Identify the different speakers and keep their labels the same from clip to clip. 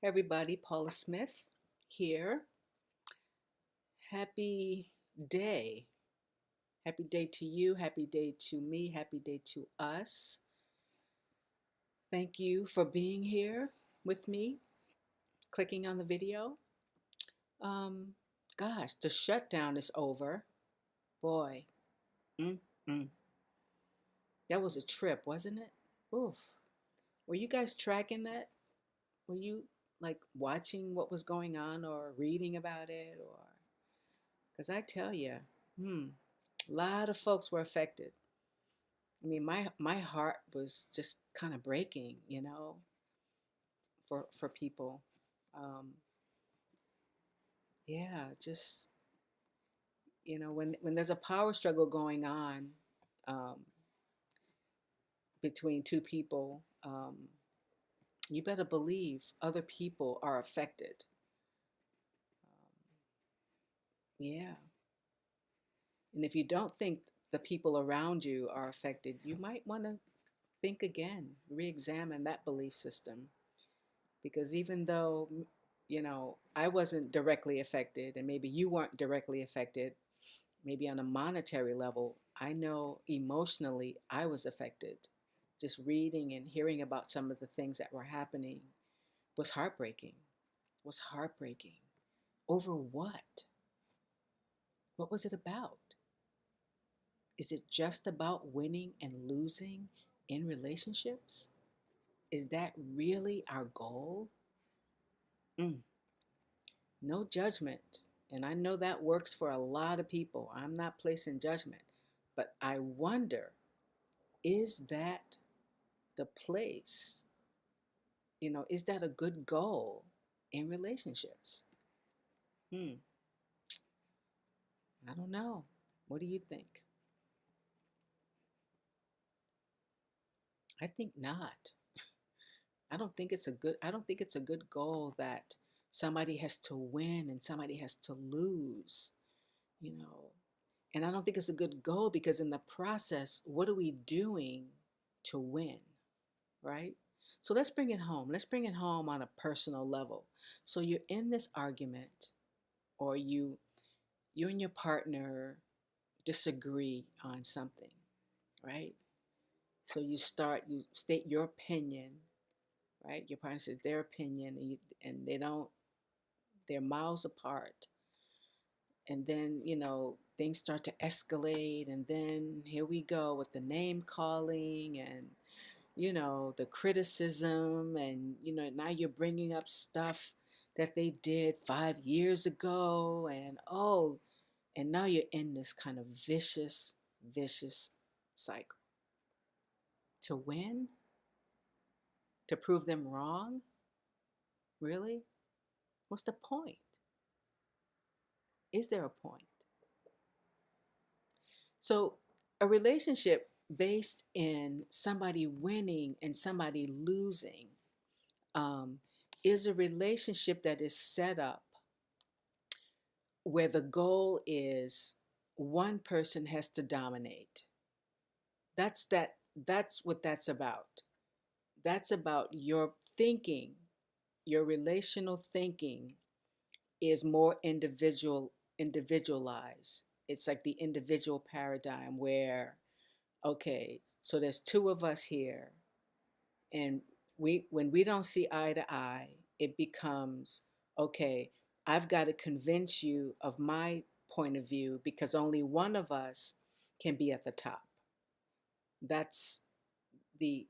Speaker 1: Everybody, Paula Smith here. Happy day. Happy day to you. Happy day to me. Happy day to us. Thank you for being here with me, clicking on the video. Um, Gosh, the shutdown is over. Boy, mm, mm. That was a trip, wasn't it? Oof. Were you guys tracking that? Were you like watching what was going on or reading about it? Or because I tell you, hmm, a lot of folks were affected. I mean, my heart was just kind of breaking, for people. Um, yeah, just when there's a power struggle going on um, between two people, you better believe other people are affected. Yeah, and if you don't think the people around you are affected, you might want to think again, re-examine that belief system. Because even though I wasn't directly affected and maybe you weren't directly affected, maybe on a monetary level, I know emotionally I was affected. Just reading and hearing about some of the things that were happening was heartbreaking. Was heartbreaking. Over what was it about? Is it just about winning and losing in relationships? Is that really our goal? Mm. No judgment. And I know that works for a lot of people. I'm not placing judgment. But I wonder, is that the place? Is that a good goal in relationships? Hmm, I don't know. What do you think? I think not. I don't think it's a good goal that somebody has to win and somebody has to lose, you know. And I don't think it's a good goal because in the process, what are we doing to win, right? So let's bring it home. Let's bring it home on a personal level. So you're in this argument, or you and your partner disagree on something, right? So you state your opinion, right? Your partner says their opinion, and they don't, they're miles apart. And then, things start to escalate. And then here we go with the name calling and, the criticism. And, now you're bringing up stuff that they did 5 years ago. And, oh, and now you're in this kind of vicious cycle. To win? To prove them wrong? Really? What's the point? Is there a point? So, a relationship based in somebody winning and somebody losing um, is a relationship that is set up where the goal is one person has to dominate. That's what that's about. That's about your thinking. Your relational thinking is more individualized. It's like the individual paradigm where, okay, so there's two of us here, and when we don't see eye to eye, it becomes, okay, I've got to convince you of my point of view because only one of us can be at the top. That's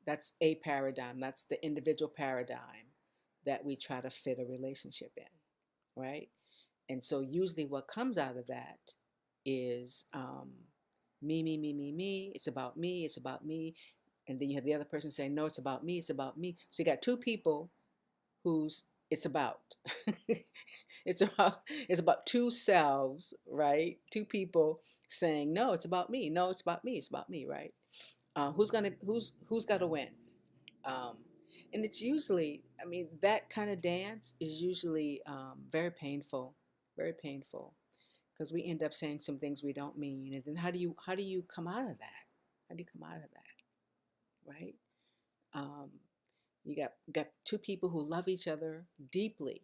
Speaker 1: that's a paradigm. That's the individual paradigm that we try to fit a relationship in, right? And so usually what comes out of that is me, me, me, me, me. It's about me. It's about me. And then you have the other person saying, no, it's about me. It's about me. So you got two people who's it's about. It's about two selves, right? Two people saying, no, it's about me. No, it's about me. It's about me, right? Who's got to win? Um, and it's usually, I mean, that kind of dance is usually very painful, because we end up saying some things we don't mean. And then how do you come out of that? How do you come out of that, right? Um, You got two people who love each other deeply,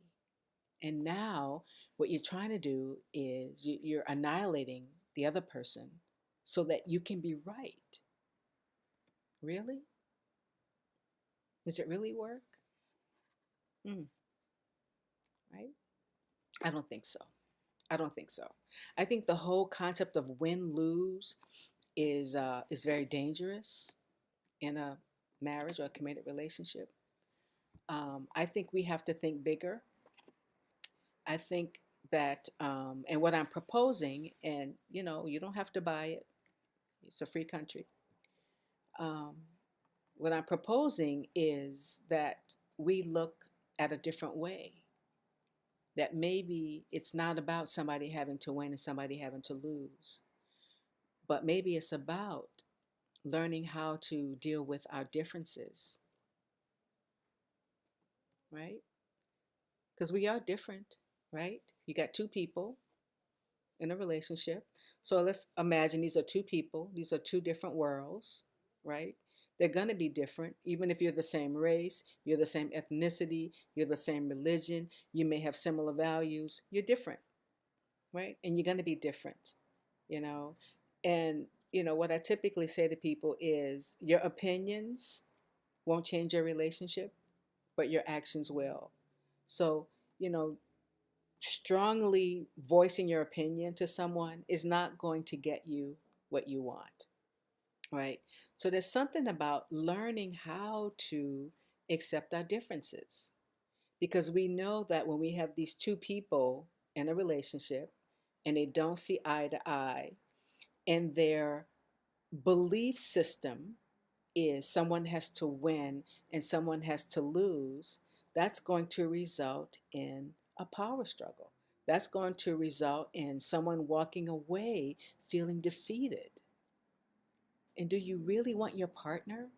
Speaker 1: and now what you're trying to do is you're annihilating the other person so that you can be right. Really? Does it really work? Mm, right? I don't think so. I don't think so. I think the whole concept of win lose is very dangerous in a marriage or a committed relationship. I think we have to think bigger. I think that, and what I'm proposing, and you don't have to buy it. It's a free country. Um, what I'm proposing is that we look at a different way. That maybe it's not about somebody having to win and somebody having to lose, but maybe it's about learning how to deal with our differences, right? Because we are different, right? You got two people in a relationship. So let's imagine these are two people, these are two different worlds, right? They're going to be different, even if you're the same race, you're the same ethnicity, you're the same religion, you may have similar values, you're different, right? And you're going to be different, you know? And, what I typically say to people is your opinions won't change your relationship, but your actions will. So, you know, strongly voicing your opinion to someone is not going to get you what you want, right? So there's something about learning how to accept our differences, because we know that when we have these two people in a relationship and they don't see eye to eye, and their belief system is someone has to win and someone has to lose, that's going to result in a power struggle. That's going to result in someone walking away feeling defeated. And do you really want your partner,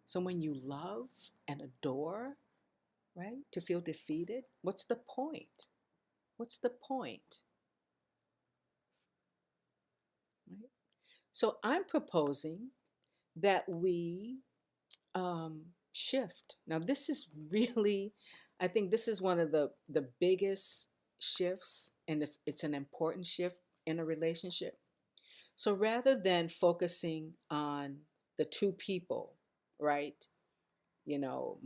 Speaker 1: someone you love and adore, right, to feel defeated? What's the point? What's the point? Right? So I'm proposing that we shift. Now, this is really, I think this is one of the biggest shifts, and it's an important shift in a relationship. So rather than focusing on the two people, right? You know,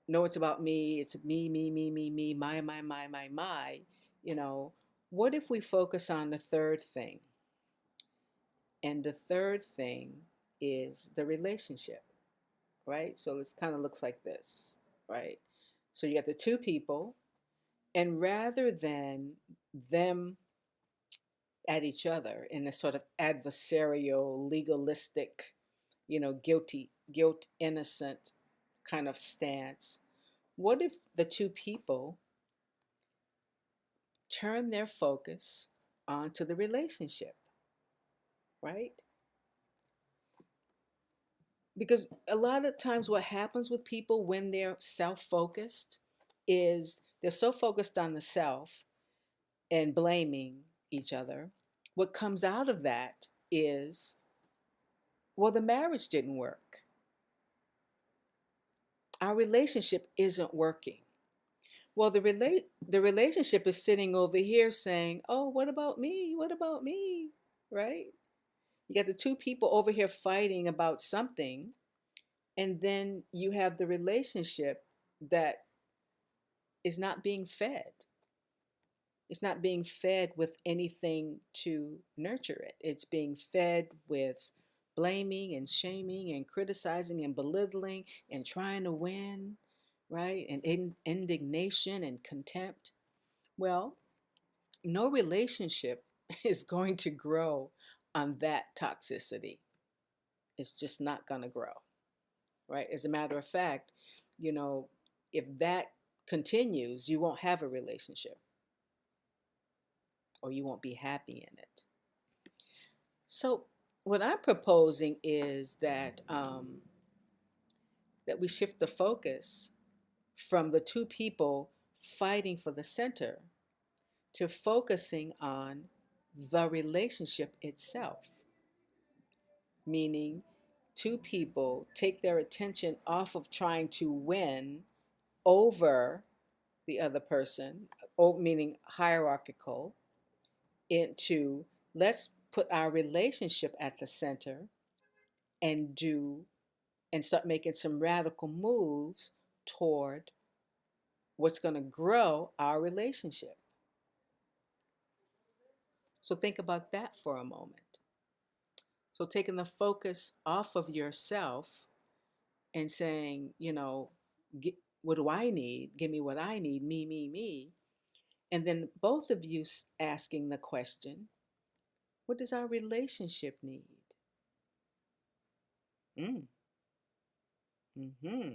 Speaker 1: no, it's about me. It's me, my. You know, what if we focus on the third thing? And the third thing is the relationship, right? So this kind of looks like this, right? So you got the two people, and rather than them at each other in a sort of adversarial, legalistic, guilt innocent kind of stance, what if the two people turn their focus onto the relationship, right? Because a lot of times what happens with people when they're self-focused is they're so focused on the self and blaming each other. What comes out of that is, well, the marriage didn't work. Our relationship isn't working. Well, the relationship is sitting over here saying, "Oh, what about me? What about me?" Right? You got the two people over here fighting about something, and then you have the relationship that is not being fed. It's not being fed with anything to nurture it. It's being fed with blaming and shaming and criticizing and belittling and trying to win, right? And indignation and contempt. Well, no relationship is going to grow on that toxicity. It's just not going to grow, right? As a matter of fact, you know, if that continues, you won't have a relationship or you won't be happy in it. So, what I'm proposing is that we shift the focus from the two people fighting for the center to focusing on the relationship itself. Meaning, two people take their attention off of trying to win over the other person, meaning hierarchical, into let's put our relationship at the center and do and start making some radical moves toward what's going to grow our relationship. So think about that for a moment. So taking the focus off of yourself and saying, what do I need? Give me what I need, me. And then both of you asking the question, what does our relationship need? Mm, mm-hmm.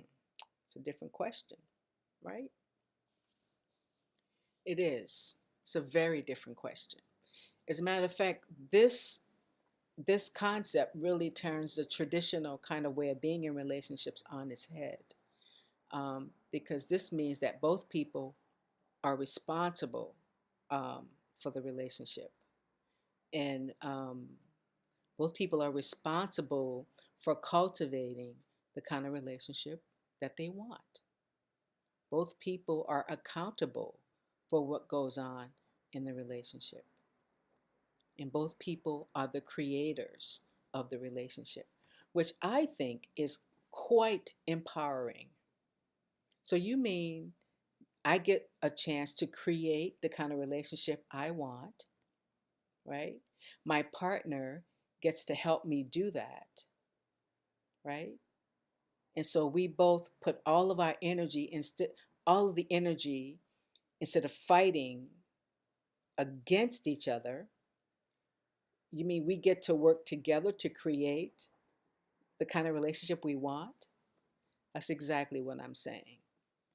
Speaker 1: It's a different question, right? It is. It's a very different question. As a matter of fact, this concept really turns the traditional kind of way of being in relationships on its head, because this means that both people are responsible for the relationship, and both people are responsible for cultivating the kind of relationship that they want. Both people are accountable for what goes on in the relationship. And both people are the creators of the relationship, which I think is quite empowering. So, you mean I get a chance to create the kind of relationship I want, right? My partner gets to help me do that, right? And so we both put all of the energy instead of fighting against each other. You mean we get to work together to create the kind of relationship we want? That's exactly what I'm saying.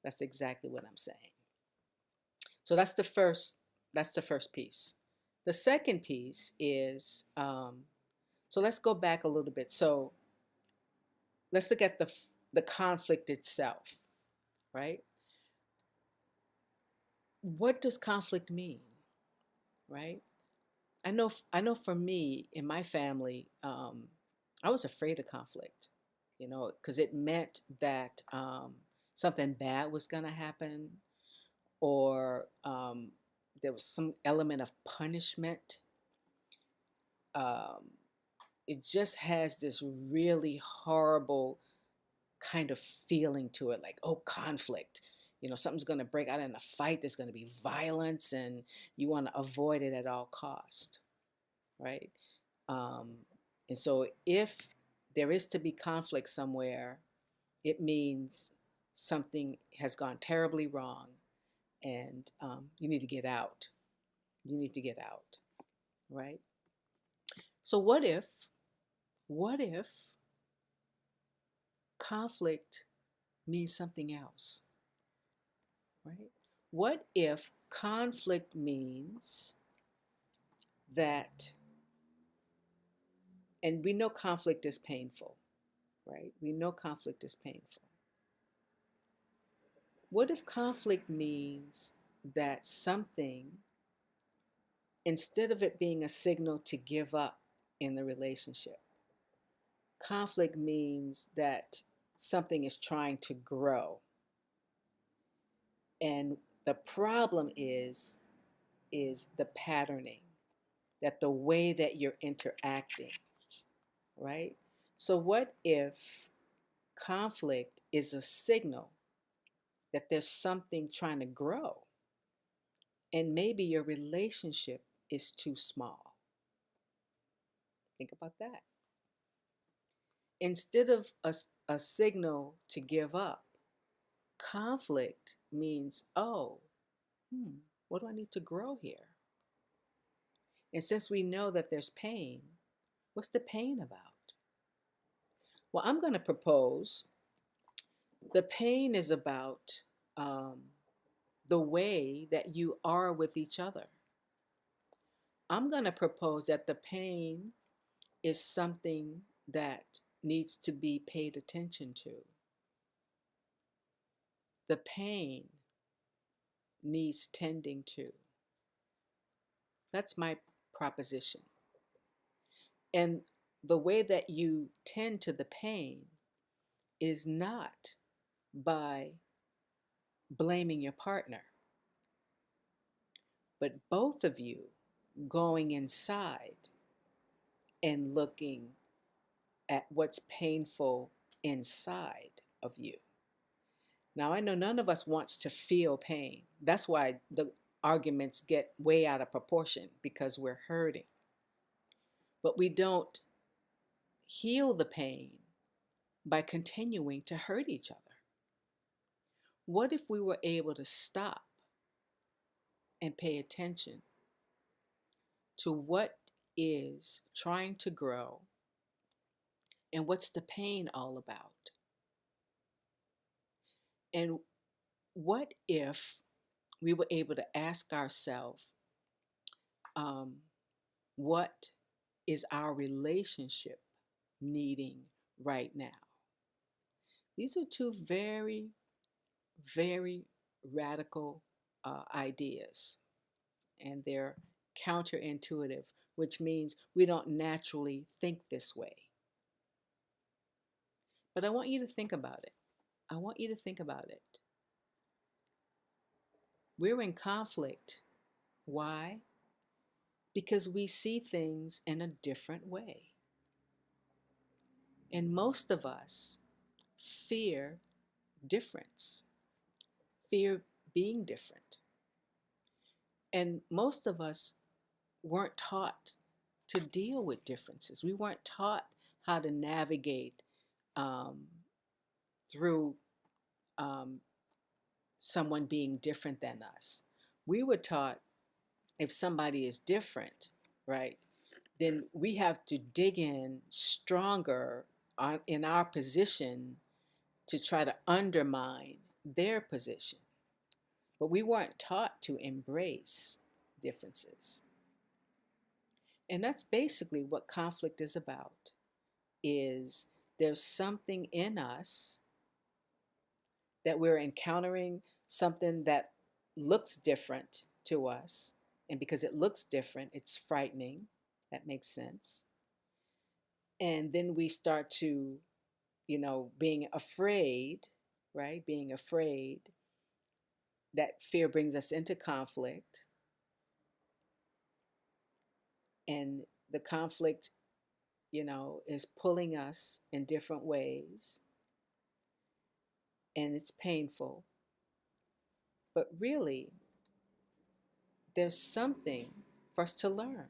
Speaker 1: That's exactly what I'm saying. So that's the first piece. The second piece is so let's go back a little bit. So let's look at the conflict itself, right? What does conflict mean, right? I know for me in my family, I was afraid of conflict, because it meant that something bad was going to happen, or there was some element of punishment. Um, it just has this really horrible kind of feeling to it, like, oh, conflict. Something's going to break out in a fight. There's going to be violence, and you want to avoid it at all cost, right? Um, and so if there is to be conflict somewhere, it means something has gone terribly wrong, and you need to get out. You need to get out, right? So what if conflict means something else, right? What if conflict means that, and we know conflict is painful, right? We know conflict is painful. What if conflict means that something, instead of it being a signal to give up in the relationship, conflict means that something is trying to grow. And the problem is the patterning, that the way that you're interacting, right? So what if conflict is a signal that there's something trying to grow, and maybe your relationship is too small? Think about that. Instead of a signal to give up, conflict means, oh, what do I need to grow here? And since we know that there's pain, what's the pain about? Well, I'm going to propose the pain is about the way that you are with each other. I'm going to propose that the pain is something that needs to be paid attention to. The pain needs tending to. That's my proposition. And the way that you tend to the pain is not by blaming your partner, but both of you going inside and looking at what's painful inside of you. Now, I know none of us wants to feel pain. That's why the arguments get way out of proportion because we're hurting. But we don't heal the pain by continuing to hurt each other. What if we were able to stop and pay attention to what is trying to grow and what's the pain all about? And what if we were able to ask ourselves, um, what is our relationship needing right now? These are two very, very radical ideas, and they're counterintuitive, which means we don't naturally think this way. But I want you to think about it. I want you to think about it. We're in conflict. Why? Because we see things in a different way. And most of us fear difference, fear being different. And most of us weren't taught to deal with differences. We weren't taught how to navigate um, through um, someone being different than us. We were taught if somebody is different, right, then we have to dig in stronger in our position to try to undermine their position. But we weren't taught to embrace differences. And that's basically what conflict is about. Is there's something in us that we're encountering, something that looks different to us, and because it looks different, it's frightening. That makes sense. And then we start to, being afraid, right? Being afraid, that fear brings us into conflict, and the conflict, is pulling us in different ways, and it's painful. But really, there's something for us to learn.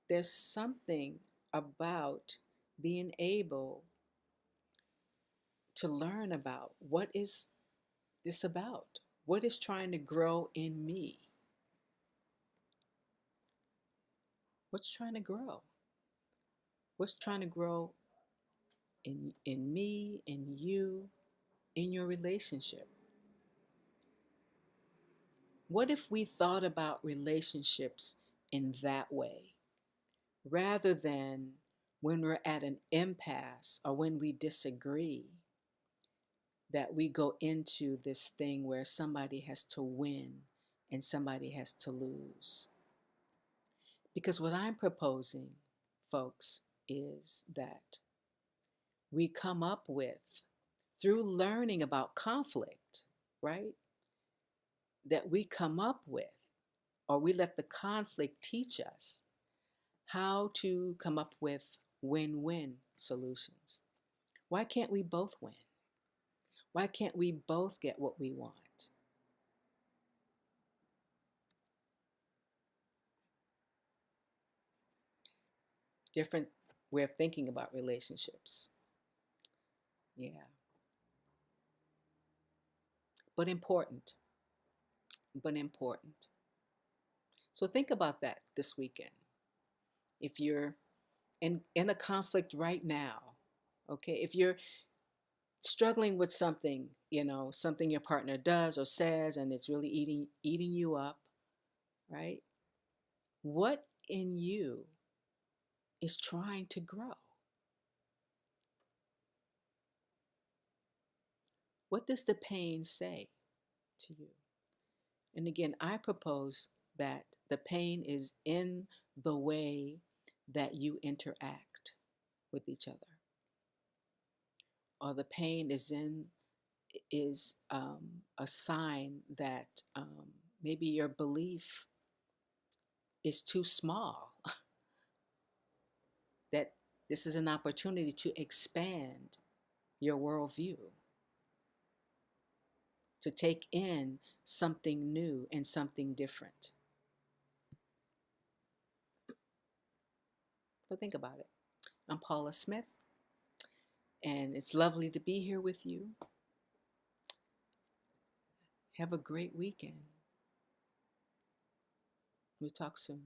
Speaker 1: There's something about being able to learn about what is this about? What is trying to grow in me? What's trying to grow? What's trying to grow in me, in you, in your relationship? What if we thought about relationships in that way, rather than when we're at an impasse or when we disagree, that we go into this thing where somebody has to win and somebody has to lose? Because what I'm proposing, folks, is that we come up with, through learning about conflict, right? That we come up with, or we let the conflict teach us how to come up with win-win solutions. Why can't we both win? Why can't we both get what we want? Different way of thinking about relationships. Yeah. But important. But important. So think about that this weekend. If you're in a conflict right now, okay, if you're struggling with something, something your partner does or says, and it's really eating you up, right? What in you is trying to grow? What does the pain say to you? And again, I propose that the pain is in the way that you interact with each other, or the pain is a sign that maybe your belief is too small, that this is an opportunity to expand your worldview, to take in something new and something different. So think about it. I'm Paula Smith, and it's lovely to be here with you. Have a great weekend. We'll talk soon.